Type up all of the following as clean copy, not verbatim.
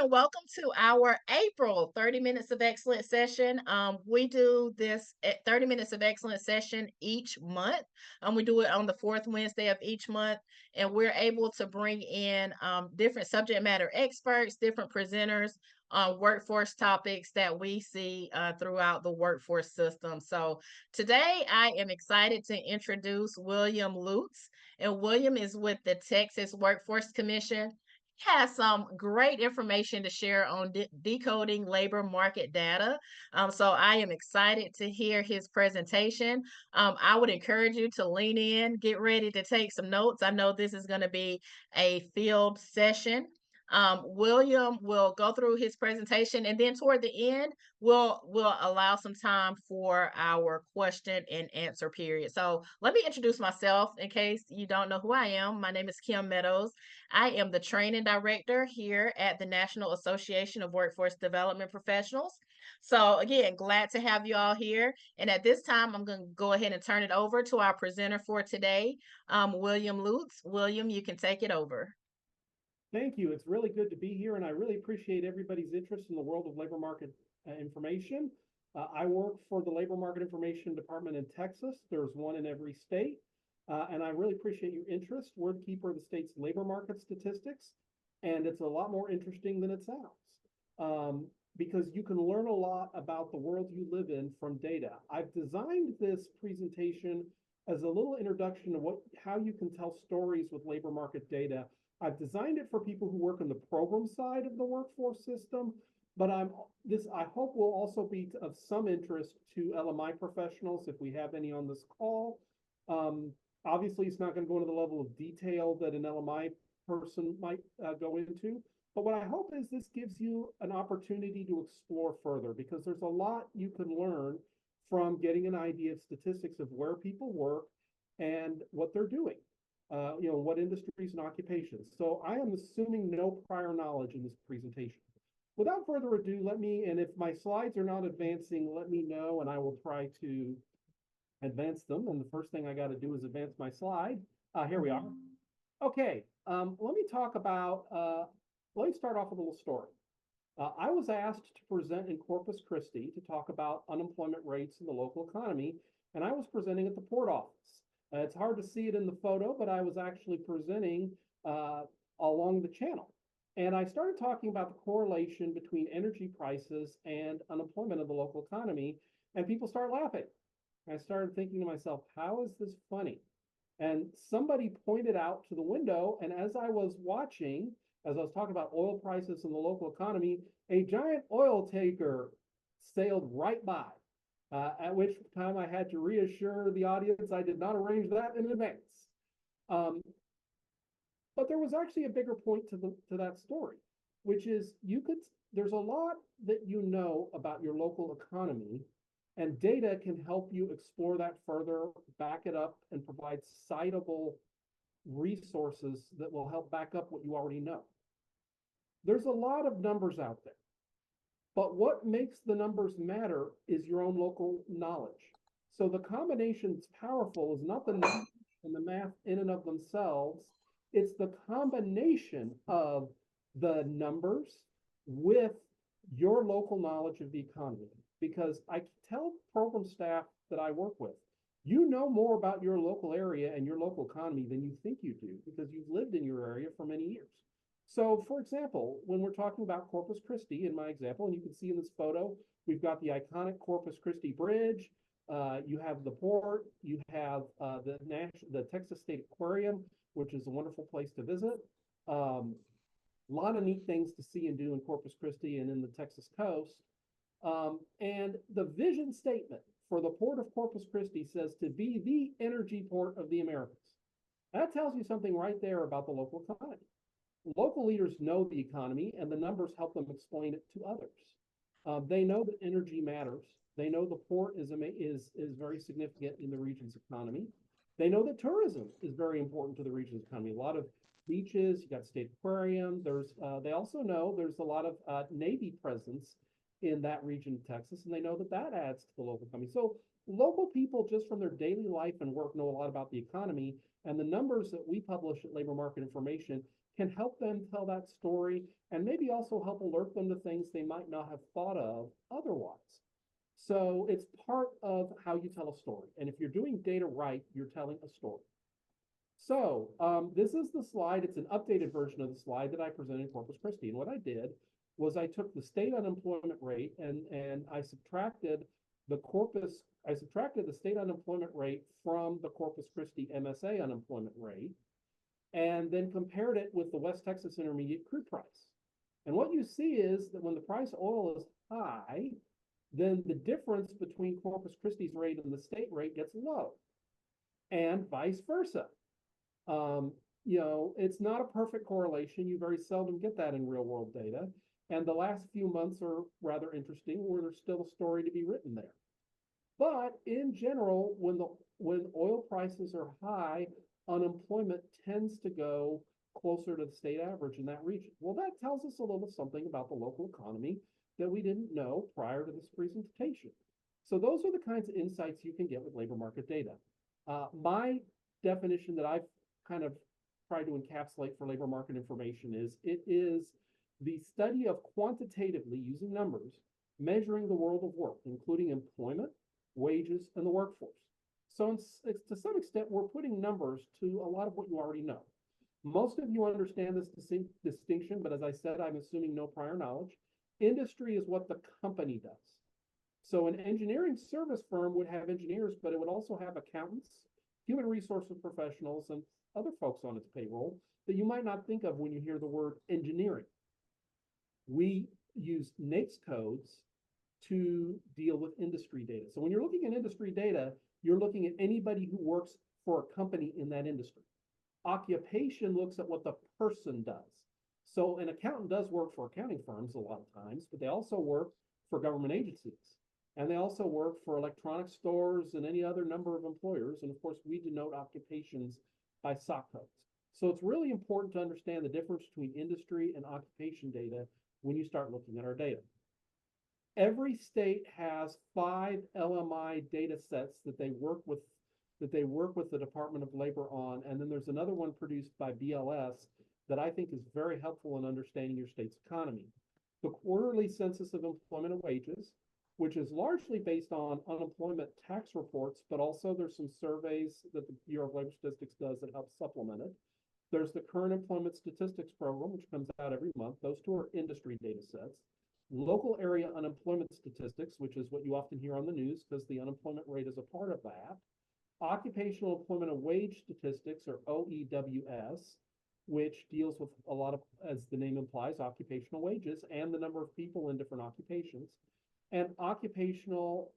and welcome to our April 30 Minutes of Excellence session. We do this 30 Minutes of Excellence session each month. We do it on the fourth Wednesday of each month, and we're able to bring in different subject matter experts, different presenters on workforce topics that we see throughout the workforce system. So today I am excited to introduce William Lutz, and William is with the Texas Workforce Commission, has some great information to share on decoding labor market data. So I am excited to hear his presentation. I would encourage you to lean in, get ready to take some notes. I know this is going to be a field session. William will go through his presentation, and then toward the end, we'll allow some time for our question and answer period. So let me introduce myself in case you don't know who I am. My name is Kim Meadows. I am the training director here at the National Association of Workforce Development Professionals. So again, glad to have you all here. And at this time, I'm going to go ahead and turn it over to our presenter for today, William Lutz. William, you can take it over. Thank you. It's really good to be here, and I really appreciate everybody's interest in the world of labor market information. I work for the Labor Market Information Department in Texas. There's one in every state, and I really appreciate your interest. We're the keeper of the state's labor market statistics, and it's a lot more interesting than it sounds because you can learn a lot about the world you live in from data. I've designed this presentation as a little introduction to how you can tell stories with labor market data. I've designed it for people who work in the program side of the workforce system, but I hope will also be of some interest to LMI professionals if we have any on this call. Obviously, it's not going to go into the level of detail that an LMI person might go into, but what I hope is this gives you an opportunity to explore further, because there's a lot you can learn from getting an idea of statistics of where people work and what they're doing. What industries and occupations. So I am assuming no prior knowledge in this presentation. Without further ado, and if my slides are not advancing, let me know and I will try to advance them. And the first thing I got to do is advance my slide. Here we are. Okay, let me start off with a little story. I was asked to present in Corpus Christi to talk about unemployment rates in the local economy, and I was presenting at the port office. It's hard to see it in the photo, but I was actually presenting along the channel. And I started talking about the correlation between energy prices and unemployment of the local economy, and people started laughing. I started thinking to myself, how is this funny? And somebody pointed out to the window, and as I was talking about oil prices in the local economy, a giant oil tanker sailed right by. At which time I had to reassure the audience I did not arrange that in advance. But there was actually a bigger point to that story, which is there's a lot that you know about your local economy, and data can help you explore that further, back it up, and provide citable resources that will help back up what you already know. There's a lot of numbers out there. But what makes the numbers matter is your own local knowledge. So the combination that's powerful is not the numbers and the math in and of themselves. It's the combination of the numbers with your local knowledge of the economy. Because I tell program staff that I work with, you know more about your local area and your local economy than you think you do, because you've lived in your area for many years. So, for example, when we're talking about Corpus Christi, in my example, and you can see in this photo, we've got the iconic Corpus Christi Bridge. You have the port. You have the Texas State Aquarium, which is a wonderful place to visit. A lot of neat things to see and do in Corpus Christi and in the Texas coast. And the vision statement for the Port of Corpus Christi says to be the energy port of the Americas. That tells you something right there about the local economy. Local leaders know the economy, and the numbers help them explain it to others. They know that energy matters. They know the port is very significant in the region's economy. They know that tourism is very important to the region's economy. A lot of beaches, you got State Aquarium. They also know there's a lot of Navy presence in that region of Texas, and they know that adds to the local economy. So local people, just from their daily life and work, know a lot about the economy, and the numbers that we publish at Labor Market Information can help them tell that story and maybe also help alert them to things they might not have thought of otherwise. So it's part of how you tell a story. And if you're doing data right, you're telling a story. So this is the slide. It's an updated version of the slide that I presented in Corpus Christi. And what I did was I took the state unemployment rate and I subtracted the state unemployment rate from the Corpus Christi MSA unemployment rate, and then compared it with the West Texas Intermediate crude price. And what you see is that when the price of oil is high, then the difference between Corpus Christi's rate and the state rate gets low, and vice versa. It's not a perfect correlation. You very seldom get that in real world data. And the last few months are rather interesting where there's still a story to be written there. But in general, when oil prices are high, unemployment tends to go closer to the state average in that region. Well, that tells us a little something about the local economy that we didn't know prior to this presentation. So those are the kinds of insights you can get with labor market data. My definition that I've kind of tried to encapsulate for labor market information is it is the study of quantitatively using numbers, measuring the world of work, including employment, wages, and the workforce. So it's to some extent, we're putting numbers to a lot of what you already know. Most of you understand this distinction, but as I said, I'm assuming no prior knowledge. Industry is what the company does. So an engineering service firm would have engineers, but it would also have accountants, human resources professionals, and other folks on its payroll that you might not think of when you hear the word engineering. We use NAICS codes to deal with industry data. So when you're looking at industry data, you're looking at anybody who works for a company in that industry. Occupation looks at what the person does. So an accountant does work for accounting firms a lot of times, but they also work for government agencies. And they also work for electronic stores and any other number of employers. And of course, we denote occupations by SOC codes. So it's really important to understand the difference between industry and occupation data when you start looking at our data. Every state has 5 LMI data sets that they work with the Department of Labor on. And then there's another one produced by BLS that I think is very helpful in understanding your state's economy. The quarterly census of employment and wages, which is largely based on unemployment tax reports, but also there's some surveys that the Bureau of Labor Statistics does that help supplement it. There's the Current Employment Statistics Program, which comes out every month. Those two are industry data sets. Local area unemployment statistics, which is what you often hear on the news because the unemployment rate is a part of that. Occupational employment and wage statistics, or OEWS, which deals with a lot of, as the name implies, occupational wages and the number of people in different occupations. And occupational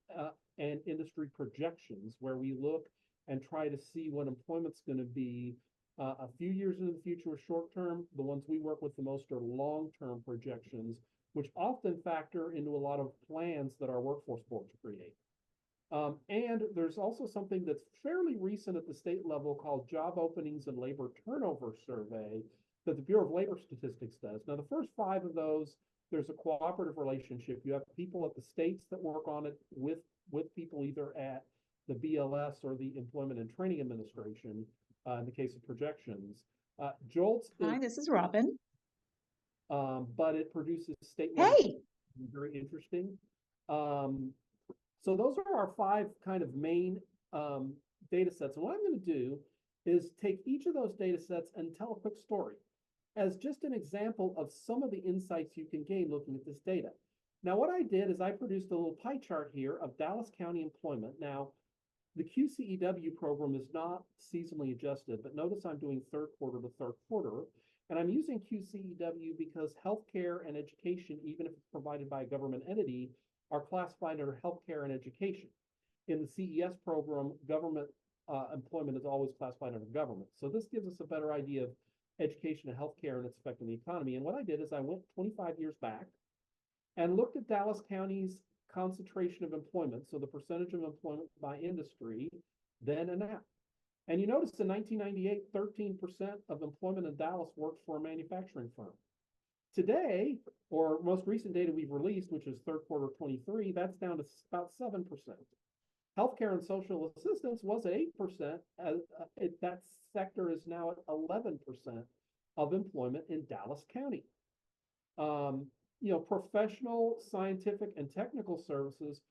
and industry projections, where we look and try to see what employment's going to be a few years into the future or short term. The ones we work with the most are long-term projections, which often factor into a lot of plans that our workforce boards create. And there's also something that's fairly recent at the state level called Job Openings and Labor Turnover Survey that the Bureau of Labor Statistics does. Now, the first 5 of those, there's a cooperative relationship. You have people at the states that work on it with people either at the BLS or the Employment and Training Administration in the case of projections. JOLTS Hi, this is Robin. but it produces state Hey, very interesting. So those are our 5 kind of main data sets. And what I'm going to do is take each of those data sets and tell a quick story as just an example of some of the insights you can gain looking at this data. Now, what I did is I produced a little pie chart here of Dallas County employment. Now, the QCEW program is not seasonally adjusted, but notice I'm doing third quarter to third quarter. And I'm using QCEW because healthcare and education, even if it's provided by a government entity, are classified under healthcare and education. In the CES program, government employment is always classified under government. So this gives us a better idea of education and healthcare and its effect on the economy. And what I did is I went 25 years back and looked at Dallas County's concentration of employment, so the percentage of employment by industry then and now. And you notice in 1998, 13% of employment in Dallas worked for a manufacturing firm. Today, or most recent data we've released, which is third quarter 23, that's down to about 7%. Healthcare and social assistance was at 8%. That sector is now at 11%. of employment in Dallas County. Professional, scientific, and technical services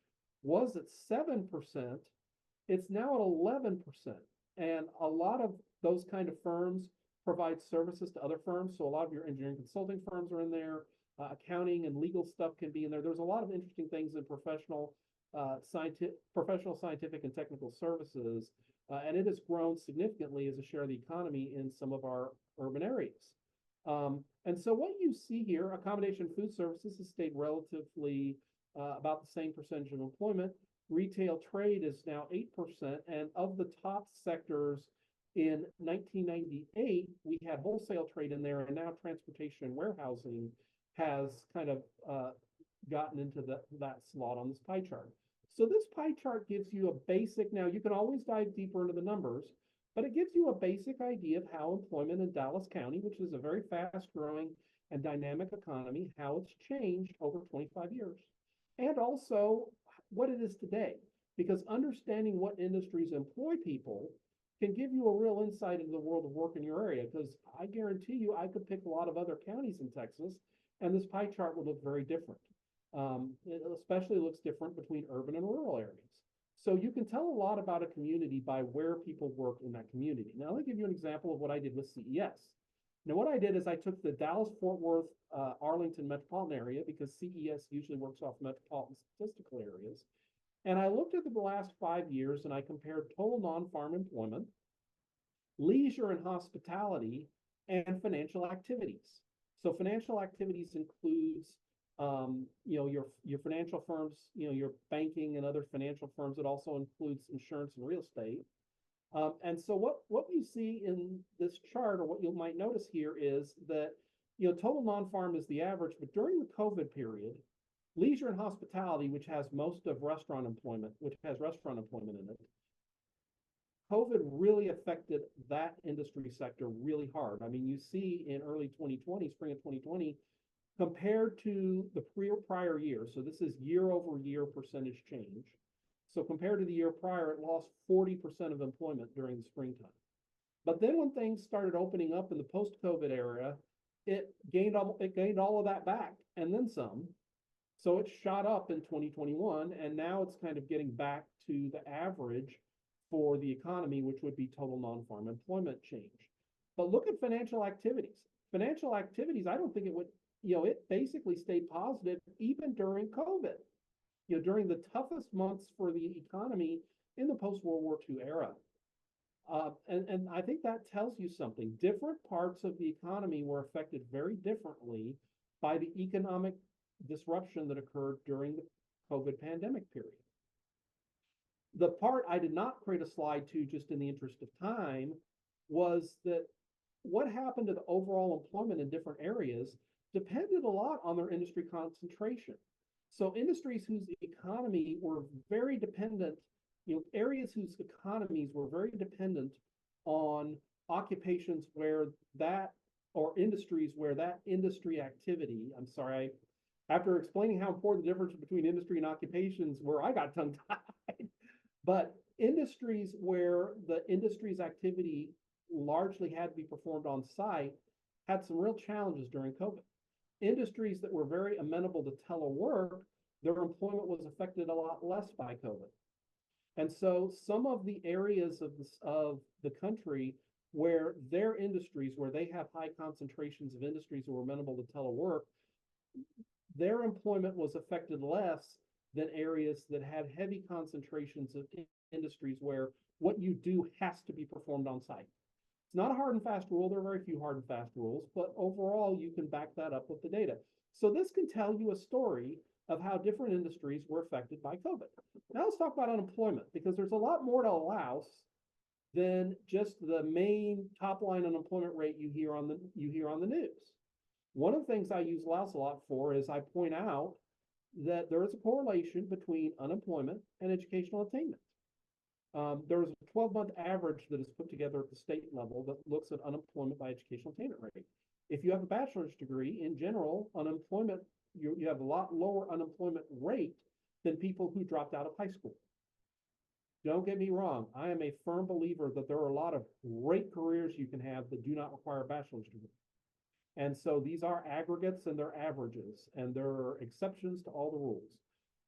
was at 7%. It's now at 11%. And a lot of those kind of firms provide services to other firms. So a lot of your engineering consulting firms are in there. Accounting and legal stuff can be in there. There's a lot of interesting things in professional, scientific, and technical services. And it has grown significantly as a share of the economy in some of our urban areas. And so what you see here, accommodation food services has stayed relatively about the same percentage of employment. Retail trade is now 8%. And of the top sectors in 1998, we had wholesale trade in there, and now transportation and warehousing has kind of gotten into that slot on this pie chart. So this pie chart gives you a basic, now you can always dive deeper into the numbers, but it gives you a basic idea of how employment in Dallas County, which is a very fast growing and dynamic economy, how it's changed over 25 years. And also what it is today, because understanding what industries employ people can give you a real insight into the world of work in your area. Because I guarantee you, I could pick a lot of other counties in Texas, and this pie chart would look very different. It especially looks different between urban and rural areas. So you can tell a lot about a community by where people work in that community. Now, let me give you an example of what I did with CES. Now, what I did is I took the Dallas-Fort Worth, Arlington metropolitan area, because CES usually works off metropolitan statistical areas. And I looked at the last 5 years and I compared total non-farm employment, leisure and hospitality, and financial activities. So financial activities includes your financial firms, your banking and other financial firms. It also includes insurance and real estate. And so what you see in this chart, or what you might notice here, is that total non-farm is the average, but during the COVID period, leisure and hospitality, which has most of restaurant employment, which has restaurant employment in it, COVID really affected that industry sector really hard. I mean, you see in early 2020, spring of 2020, compared to the prior year, so this is year over year percentage change. So compared to the year prior, it lost 40% of employment during the springtime. But then when things started opening up in the post-COVID era, it gained all of that back and then some. So it shot up in 2021, and now it's kind of getting back to the average for the economy, which would be total non-farm employment change. But look at financial activities. Financial activities, I don't think it would, it basically stayed positive even during COVID. During the toughest months for the economy in the post-World War II era. And I think that tells you something. Different parts of the economy were affected very differently by the economic disruption that occurred during the COVID pandemic period. The part I did not create a slide to, just in the interest of time, was that what happened to the overall employment in different areas depended a lot on their industry concentration. So industries whose economy were very dependent, areas whose economies were very dependent on occupations where that, or industries where that industry activity, after explaining how important the difference between industry and occupations were, I got tongue-tied. But industries where the industry's activity largely had to be performed on site had some real challenges during COVID. Industries that were very amenable to telework, their employment was affected a lot less by COVID. And so some of the areas of the country where their industries, where they have high concentrations of industries who are amenable to telework, their employment was affected less than areas that had heavy concentrations of industries where what you do has to be performed on site. It's not a hard and fast rule. There are very few hard and fast rules, but overall, you can back that up with the data. So this can tell you a story of how different industries were affected by COVID. Now let's talk about unemployment, because there's a lot more to Laos than just the main top line unemployment rate you hear on the news. One of the things I use Laos a lot for is I point out that there is a correlation between unemployment and educational attainment. There is a 12-month average that is put together at the state level that looks at unemployment by educational attainment rate. If you have a bachelor's degree, in general, unemployment, you have a lot lower unemployment rate than people who dropped out of high school. Don't get me wrong. I am a firm believer that there are a lot of great careers you can have that do not require a bachelor's degree. And so these are aggregates and they're averages, and there are exceptions to all the rules.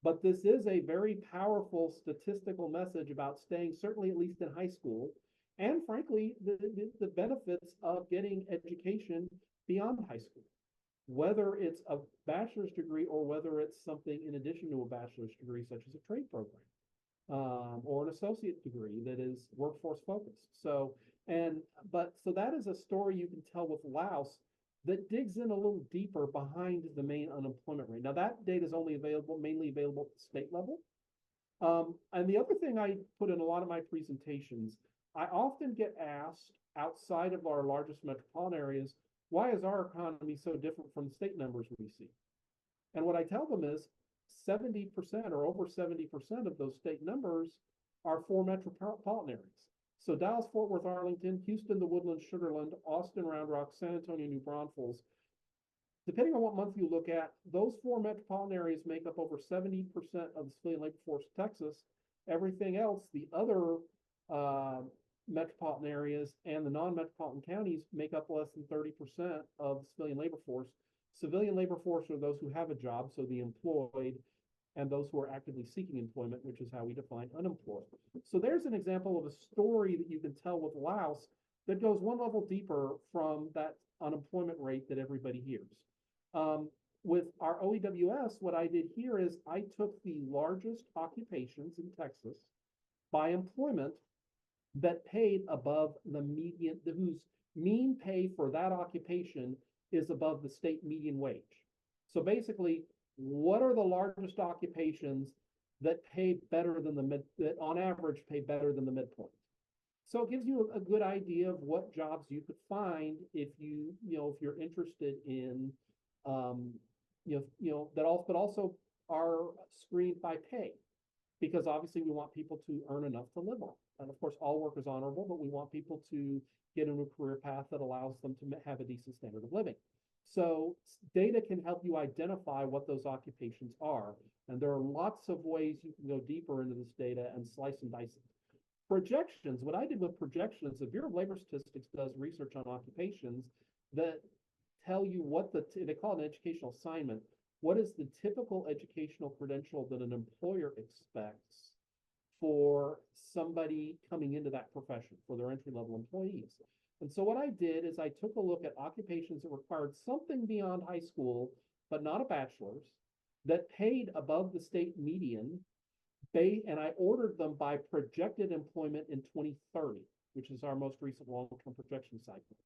But this is a very powerful statistical message about staying, certainly at least in high school, and frankly, the benefits of getting education beyond high school, whether it's a bachelor's degree or whether it's something in addition to a bachelor's degree, such as a trade program, or an associate degree that is workforce focused. So that is a story you can tell with Laos that digs in a little deeper behind the main unemployment rate. Now that data is only available, mainly available at the state level. And the other thing I put in a lot of my presentations, I often get asked outside of our largest metropolitan areas, why is our economy so different from the state numbers we see? And what I tell them is 70% or over 70% of those state numbers are for metropolitan areas. So Dallas, Fort Worth, Arlington, Houston, the Woodlands, Sugar Land, Austin, Round Rock, San Antonio, New Braunfels. Depending on what month you look at, those four metropolitan areas make up over 70% of the civilian labor force of Texas. Everything else, the other metropolitan areas and the non-metropolitan counties make up less than 30% of the civilian labor force. Civilian labor force are those who have a job, so the employed, and those who are actively seeking employment, which is how we define unemployed. So there's an example of a story that you can tell with Laos that goes one level deeper from that unemployment rate that everybody hears. With our OEWS, what I did here is I took the largest occupations in Texas by employment that paid above the median, whose mean pay for that occupation is above the state median wage. So basically, what are the largest occupations that pay better than the mid, that on average pay better than the midpoint? So it gives you a good idea of what jobs you could find if if you're interested in, that also, but also are screened by pay, because obviously we want people to earn enough to live on. And of course, all work is honorable, but we want people to get in a career path that allows them to have a decent standard of living. So data can help you identify what those occupations are. And there are lots of ways you can go deeper into this data and slice and dice it. Projections, what I did with projections, the Bureau of Labor Statistics does research on occupations that tell you what they call it an educational assignment. What is the typical educational credential that an employer expects for somebody coming into that profession, for their entry-level employees? And so what I did is I took a look at occupations that required something beyond high school, but not a bachelor's, that paid above the state median, and I ordered them by projected employment in 2030, which is our most recent long-term projection cycle.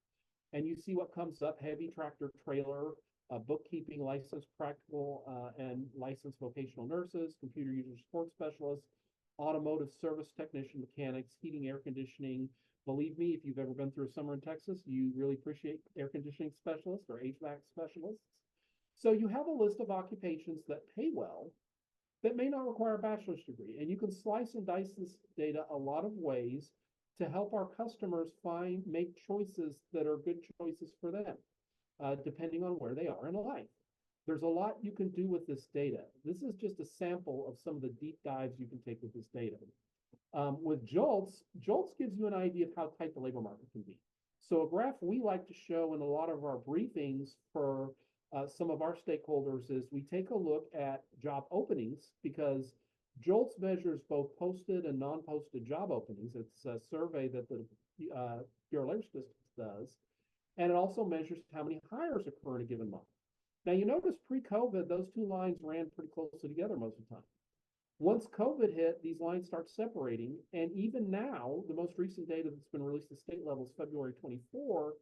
And you see what comes up: heavy tractor trailer, bookkeeping, licensed practical and licensed vocational nurses, computer user support specialists, automotive service technician, mechanics, heating, air conditioning. Believe me, if you've ever been through a summer in Texas, you really appreciate air conditioning specialists or HVAC specialists. So you have a list of occupations that pay well, that may not require a bachelor's degree. And you can slice and dice this data a lot of ways to help our customers make choices that are good choices for them, depending on where they are in life. There's a lot you can do with this data. This is just a sample of some of the deep dives you can take with this data. With JOLTS gives you an idea of how tight the labor market can be. So a graph we like to show in a lot of our briefings for some of our stakeholders is we take a look at job openings, because JOLTS measures both posted and non-posted job openings. It's a survey that the Bureau of Labor Statistics does, and it also measures how many hires occur in a given month. Now, you notice pre-COVID, those two lines ran pretty closely together most of the time. Once COVID hit, these lines start separating, and even now, the most recent data that's been released at state level is February 24,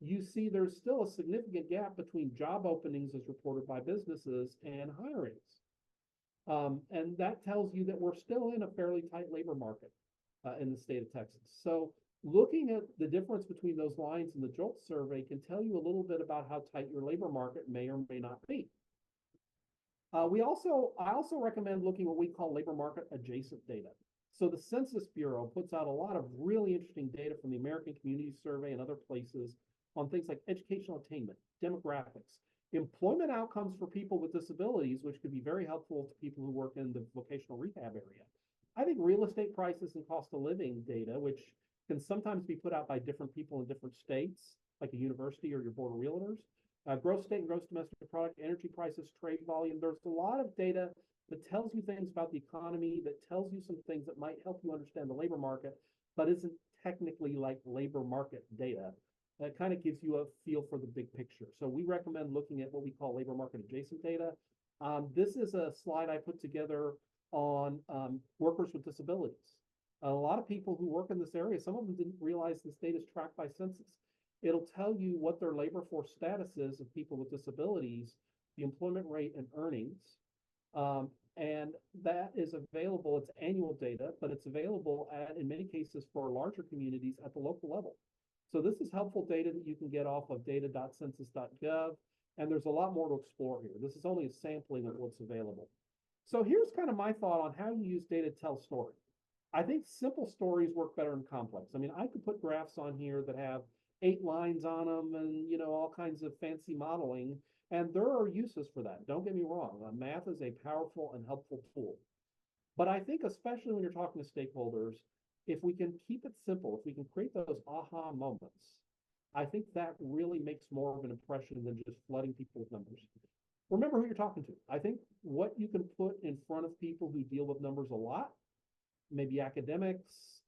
you see there's still a significant gap between job openings as reported by businesses and hirings. And that tells you that we're still in a fairly tight labor market in the state of Texas. So looking at the difference between those lines in the JOLTS survey can tell you a little bit about how tight your labor market may or may not be. I also recommend looking at what we call labor market adjacent data. So the Census Bureau puts out a lot of really interesting data from the American Community Survey and other places on things like educational attainment, demographics, employment outcomes for people with disabilities, which could be very helpful to people who work in the vocational rehab area. I think real estate prices and cost of living data, which can sometimes be put out by different people in different states, like a university or your board of realtors, gross state and gross domestic product, energy prices, trade volume. There's a lot of data that tells you things about the economy, that tells you some things that might help you understand the labor market, but isn't technically like labor market data. That kind of gives you a feel for the big picture. So we recommend looking at what we call labor market adjacent data. This is a slide I put together on workers with disabilities. A lot of people who work in this area, some of them didn't realize this data is tracked by census. It'll tell you what their labor force status is of people with disabilities, the employment rate and earnings. And that is available, it's annual data, but it's available in many cases for larger communities at the local level. So this is helpful data that you can get off of data.census.gov, and there's a lot more to explore here. This is only a sampling of what's available. So here's kind of my thought on how you use data to tell story. I think simple stories work better than complex. I mean, I could put graphs on here that have 8 lines on them and, you know, all kinds of fancy modeling, and there are uses for that. Don't get me wrong. Math is a powerful and helpful tool. But I think especially when you're talking to stakeholders, if we can keep it simple, if we can create those aha moments, I think that really makes more of an impression than just flooding people with numbers. Remember who you're talking to. I think what you can put in front of people who deal with numbers a lot, maybe academics,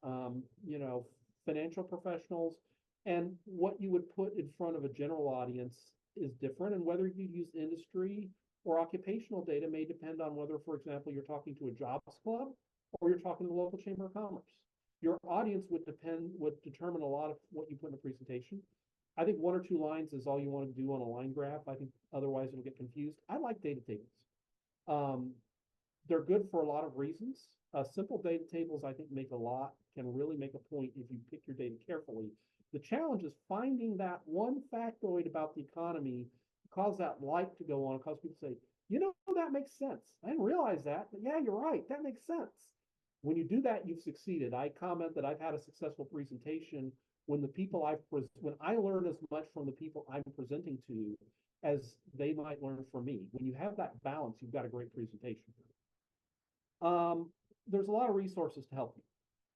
you know, financial professionals, and what you would put in front of a general audience is different. And whether you use industry or occupational data may depend on whether, for example, you're talking to a jobs club or you're talking to the local chamber of commerce. Your audience would determine a lot of what you put in a presentation. I think 1 or 2 lines is all you want to do on a line graph. I think otherwise it'll get confused. I like data tables. They're good for a lot of reasons. Simple data tables, I think, can really make a point if you pick your data carefully. The challenge is finding that one factoid about the economy, cause that light to go on, cause people to say, you know, that makes sense. I didn't realize that, but yeah, you're right. That makes sense. When you do that, you've succeeded. I comment that I've had a successful presentation when when I learn as much from the people I'm presenting to as they might learn from me. When you have that balance, you've got a great presentation. There's a lot of resources to help you.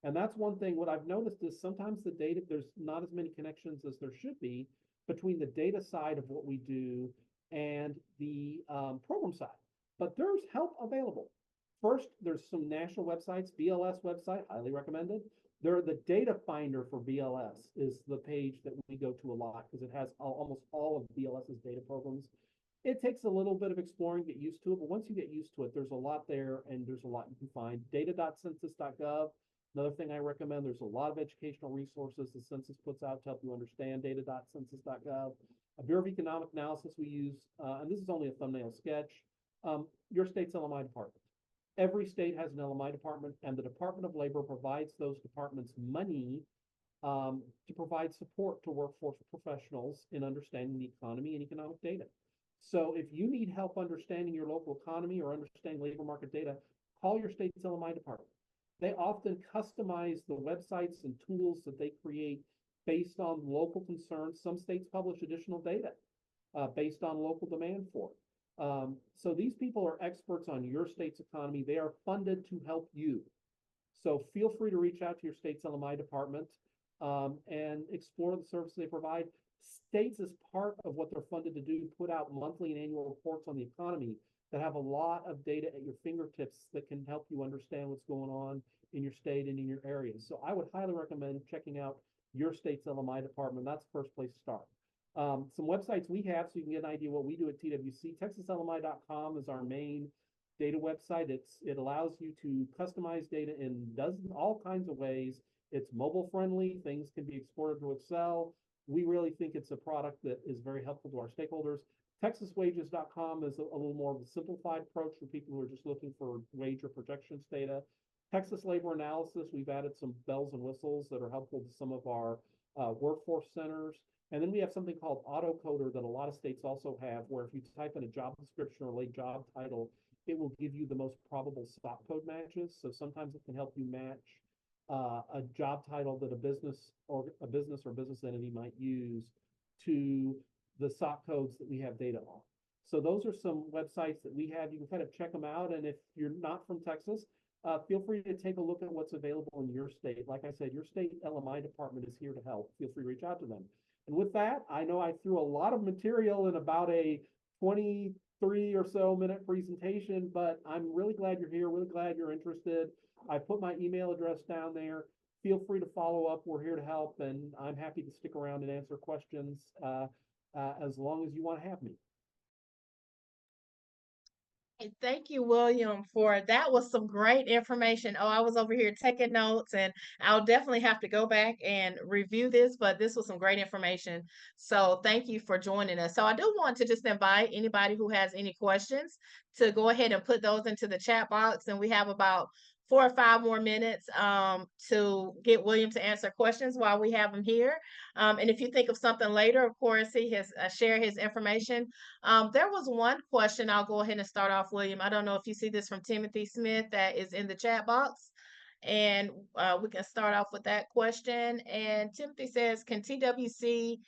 And that's one thing. What I've noticed is sometimes the data, there's not as many connections as there should be between the data side of what we do and the program side. But there's help available. First, there's some national websites. BLS website, highly recommended. The data finder for BLS is the page that we go to a lot because it has almost all of BLS's data programs. It takes a little bit of exploring to get used to it, but once you get used to it, there's a lot there and there's a lot you can find. Data.census.gov, another thing I recommend. There's a lot of educational resources the census puts out to help you understand data.census.gov. A Bureau of Economic Analysis we use, and this is only a thumbnail sketch, your state's LMI department. Every state has an LMI department, and the Department of Labor provides those departments money to provide support to workforce professionals in understanding the economy and economic data. So if you need help understanding your local economy or understanding labor market data, call your state's LMI department. They often customize the websites and tools that they create based on local concerns. Some states publish additional data based on local demand for it. So these people are experts on your state's economy. They are funded to help you. So feel free to reach out to your state's LMI department and explore the services they provide. States, as part of what they're funded to do, put out monthly and annual reports on the economy that have a lot of data at your fingertips that can help you understand what's going on in your state and in your area. So I would highly recommend checking out your state's LMI department. That's the first place to start. Some websites we have so you can get an idea what we do at TWC. TexasLMI.com is our main data website. It allows you to customize data in all kinds of ways. It's mobile friendly. Things can be exported to Excel. We really think it's a product that is very helpful to our stakeholders. TexasWages.com is a little more of a simplified approach for people who are just looking for wage or projections data. Texas Labor Analysis, we've added some bells and whistles that are helpful to some of our workforce centers. And then we have something called AutoCoder that a lot of states also have, where if you type in a job description or a job title, it will give you the most probable stock code matches. So sometimes it can help you match a job title that a business or business entity might use to the SOC codes that we have data on. So those are some websites that we have. You can kind of check them out. And if you're not from Texas, feel free to take a look at what's available in your state. Like I said, your state LMI department is here to help. Feel free to reach out to them. And with that, I know I threw a lot of material in about a 23 or so minute presentation, but I'm really glad you're here, really glad you're interested. I put my email address down there. Feel free to follow up. We're here to help, and I'm happy to stick around and answer questions as long as you want to have me. Hey, thank you, William, for that was some great information. Oh, I was over here taking notes, and I'll definitely have to go back and review this, but this was some great information. So thank you for joining us. So I do want to just invite anybody who has any questions to go ahead and put those into the chat box, and we have about 4 or 5 more minutes to get William to answer questions while we have him here. And if you think of something later, of course, he has share his information. There was one question. I'll go ahead and start off, William. I don't know if you see this from Timothy Smith that is in the chat box. And we can start off with that question. And Timothy says, can TWC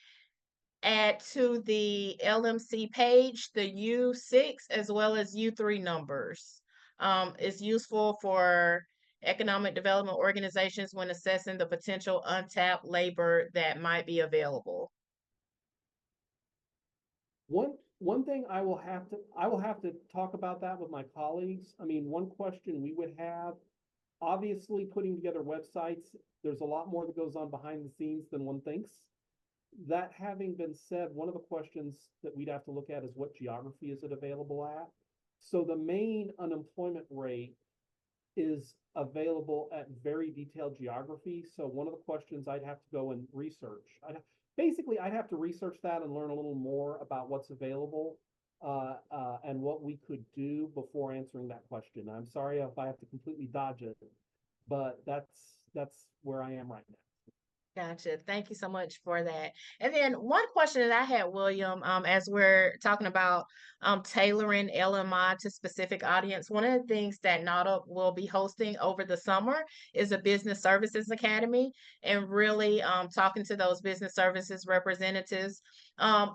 add to the LMC page the U6 as well as U3 numbers? It's useful for economic development organizations when assessing the potential untapped labor that might be available. One thing I will have to talk about that with my colleagues. I mean, one question we would have, obviously putting together websites, there's a lot more that goes on behind the scenes than one thinks. That having been said, one of the questions that we'd have to look at is what geography is it available at? So the main unemployment rate is available at very detailed geography. So one of the questions I'd have to go and research. I'd have to research that and learn a little more about what's available and what we could do before answering that question. I'm sorry if I have to completely dodge it, but that's where I am right now. Gotcha. Thank you so much for that. And then one question that I had, William, as we're talking about tailoring LMI to specific audience, one of the things that NADA will be hosting over the summer is a Business Services Academy and really talking to those business services representatives.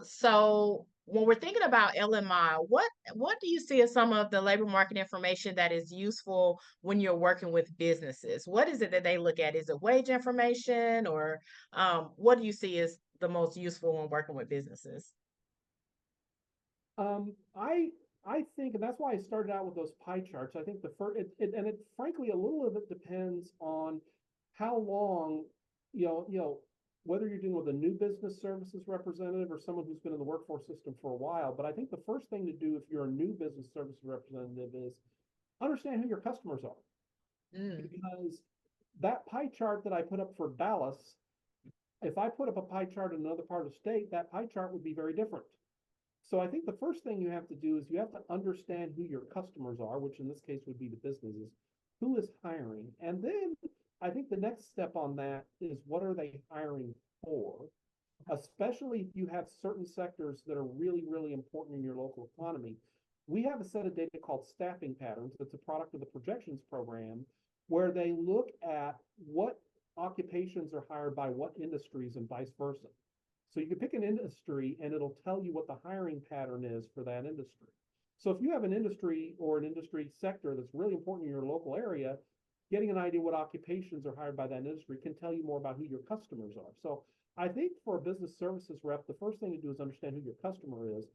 So when we're thinking about LMI, what do you see as some of the labor market information that is useful when you're working with businesses? What is it that they look at? Is it wage information, or what do you see as the most useful when working with businesses? Um, I I think, and that's why I started out with those pie charts. I think the first, and it frankly, a little of it depends on how long, whether you're dealing with a new business services representative or someone who's been in the workforce system for a while. But I think the first thing to do if you're a new business services representative is understand who your customers are. Mm, Because that pie chart that I put up for Dallas, if I put up a pie chart in another part of the state, that pie chart would be very different. So I think the first thing you have to do is you have to understand who your customers are, which in this case would be the businesses, who is hiring. And then I think the next step on that is what are they hiring for? Especially if you have certain sectors that are really, really important in your local economy. We have a set of data called staffing patterns. That's a product of the projections program, where they look at what occupations are hired by what industries and vice versa. So you can pick an industry and it'll tell you what the hiring pattern is for that industry. So if you have an industry or an industry sector that's really important in your local area, getting an idea what occupations are hired by that industry can tell you more about who your customers are. So I think for a business services rep, the first thing to do is understand who your customer is.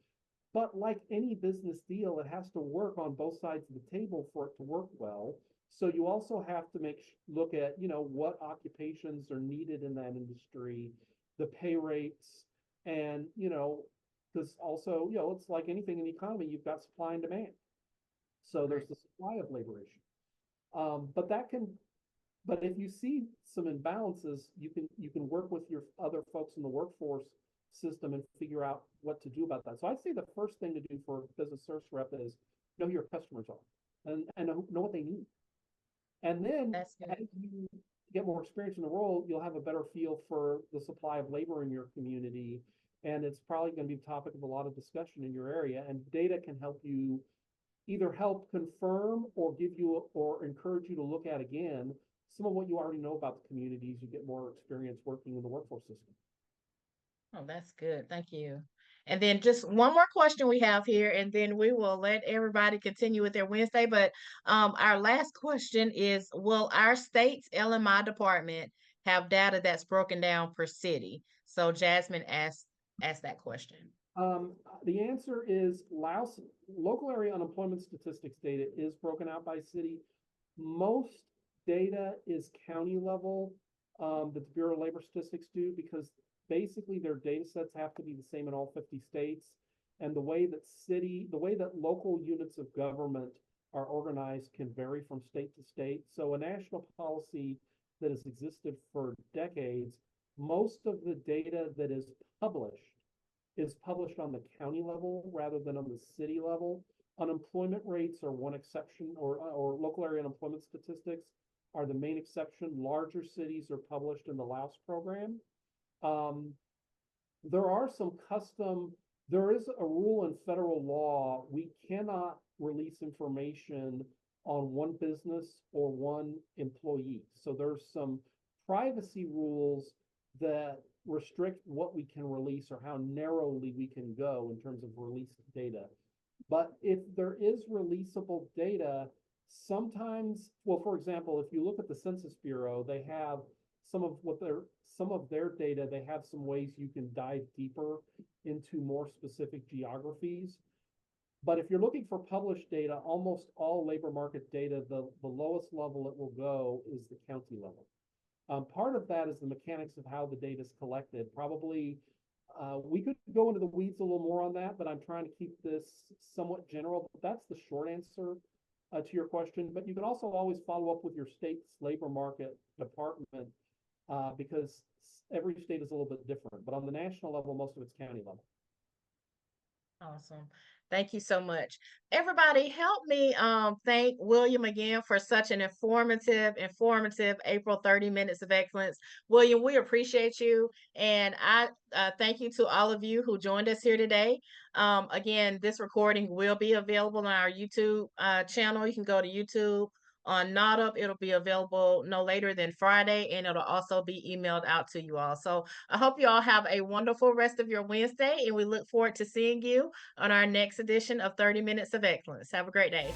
But like any business deal, it has to work on both sides of the table for it to work well. So you also have to look at, what occupations are needed in that industry, the pay rates, and, because also, it's like anything in the economy, you've got supply and demand. So right. there's the supply of labor issue. But if you see some imbalances, you can work with your other folks in the workforce system and figure out what to do about that. So I'd say the first thing to do for a business service rep is know who your customers are and know what they need. And then That's good. as you get more experience in the role, you'll have a better feel for the supply of labor in your community. And it's probably going to be the topic of a lot of discussion in your area. And data can help you either help confirm or give you or encourage you to look at again some of what you already know about the communities. You get more experience working in the workforce system. Oh, that's good. Thank you. And then just one more question we have here, and then we will let everybody continue with their Wednesday. But our last question is, will our state's LMI department have data that's broken down per city? So Jasmine asked that question. The answer is Laos, local area unemployment statistics data is broken out by city. Most data is county level, that the Bureau of Labor Statistics do, because basically their data sets have to be the same in all 50 states. And the way that local units of government are organized can vary from state to state. So a national policy that has existed for decades, most of the data that is published on the county level rather than on the city level. Unemployment rates are one exception, or local area unemployment statistics are the main exception. Larger cities are published in the Laos program. Um, there are some there is a rule in federal law. We cannot release information on one business or one employee. So there's some privacy rules that restrict what we can release or how narrowly we can go in terms of released data. But if there is releasable data, sometimes, well, for example, if you look at the Census Bureau, they have some of their data, they have some ways you can dive deeper into more specific geographies. But if you're looking for published data, almost all labor market data, the lowest level it will go is the county level. Part of that is the mechanics of how the data is collected. Probably we could go into the weeds a little more on that, but I'm trying to keep this somewhat general. But that's the short answer to your question. But you can also always follow up with your state's labor market department, because every state is a little bit different. But on the national level, most of it's county level. Awesome. Thank you so much. Everybody, help me thank William again for such an informative April 30 minutes of excellence. William, we appreciate you. And I thank you to all of you who joined us here today. Again, this recording will be available on our YouTube channel. You can go to YouTube on Not Up. It'll be available no later than Friday, and it'll also be emailed out to you all. So I hope you all have a wonderful rest of your Wednesday, and we look forward to seeing you on our next edition of 30 Minutes of Excellence. Have a great day.